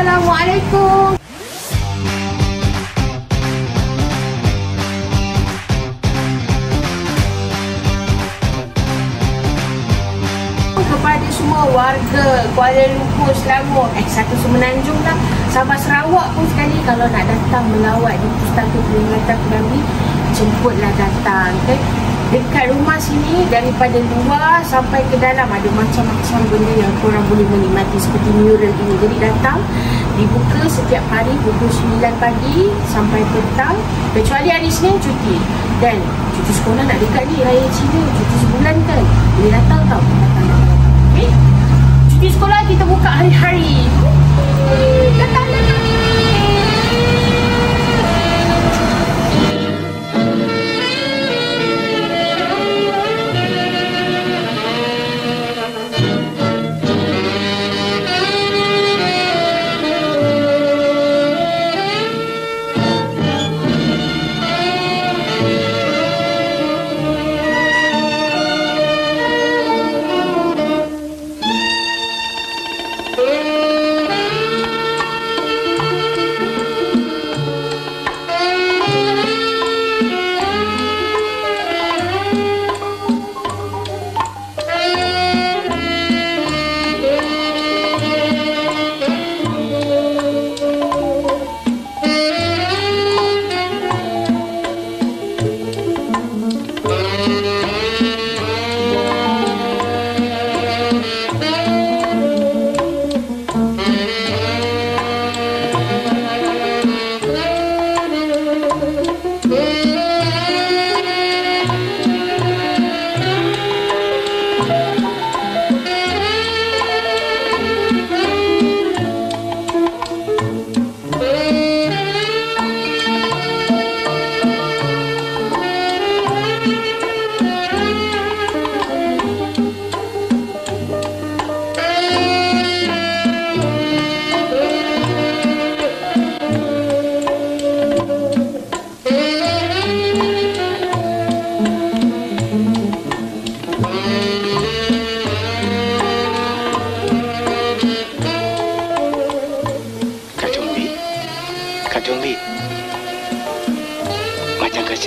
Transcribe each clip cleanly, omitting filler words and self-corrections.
Assalamualaikum. Kepada semua warga Kuala Lumpur, Selangor, satu Semenanjung lah, Sabah Sarawak pun sekali, kalau nak datang melawat di Pustaka Peringatan Nabi, jemputlah datang, okay? Dekat rumah sini, daripada luar sampai ke dalam ada macam-macam benda yang korang boleh menikmati seperti mural ini. Jadi datang, dibuka setiap hari pukul 9 pagi sampai petang, kecuali hari Isnin cuti. Dan cuti sekolah nak dekat ni, Raya Cina, cuti sebulan kan, boleh datang tau, datang. Okay? Cuti sekolah kita buka hari-hari. Datang.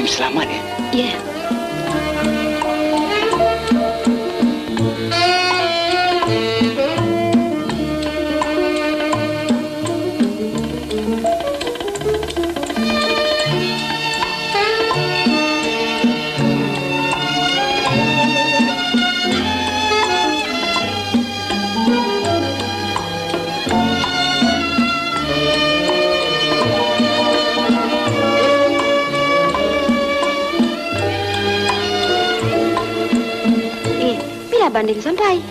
Selamat ya? Ya. Banding sampai.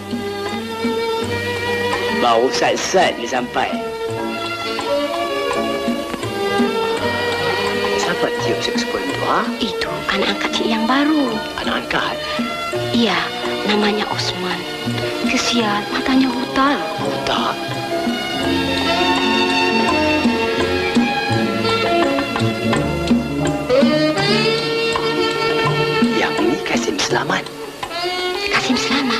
Baru sat-sat dia sampai. Siapa tiup saksofon itu, ha? Itu anak angkat cik yang baru. Anak angkat? Iya, namanya Osman. Kesian, matanya buta. Buta? Yang ini Kasim Selamat. Kasim Selamat.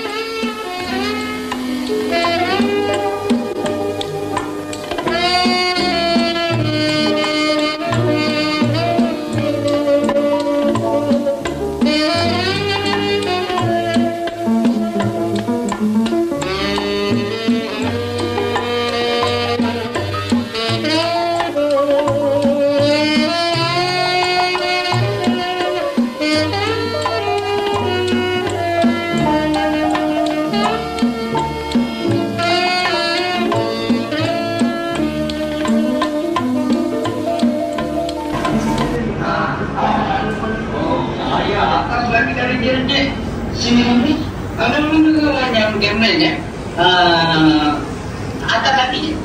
Atas lagi.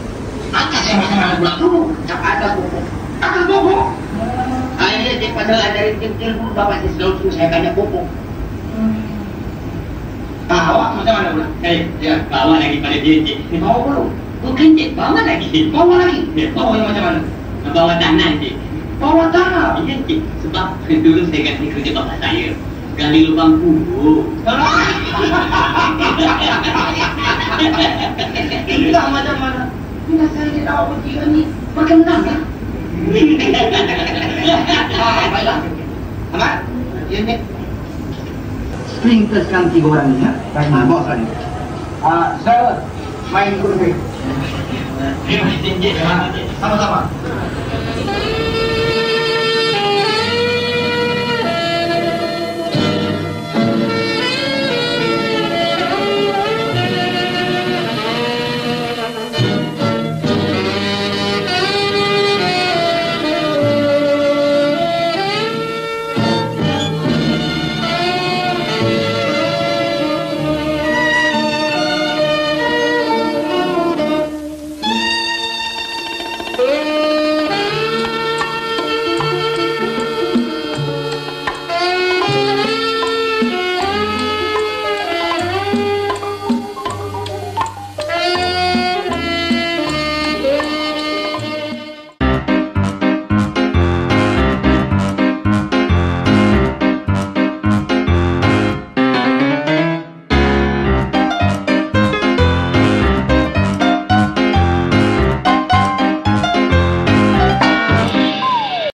Atas yang mana buat tu? Atas buku. Atas buku. Ayah daripada dari kecil pun bapak saya selalu suruh saya banyak buku. Awak macam mana pula? Ya, bawa lagi pada dia cik. Bawa dulu. Bukan cik, bawa lagi. Bawa lagi. Bawa yang macam mana? Bawa tanah cik. Bawa tanah? Iya cik. Sebab dulu saya ganti kerja bapak saya. Gali lubang kubur. Entah macam mana. Entah saya Cik awak bertiga ni makan menang kan? Baiklah. Ahmad, ini sprinterskan 3 orang ni ya. Bawa sekali. Saya main kursi. Sama-sama.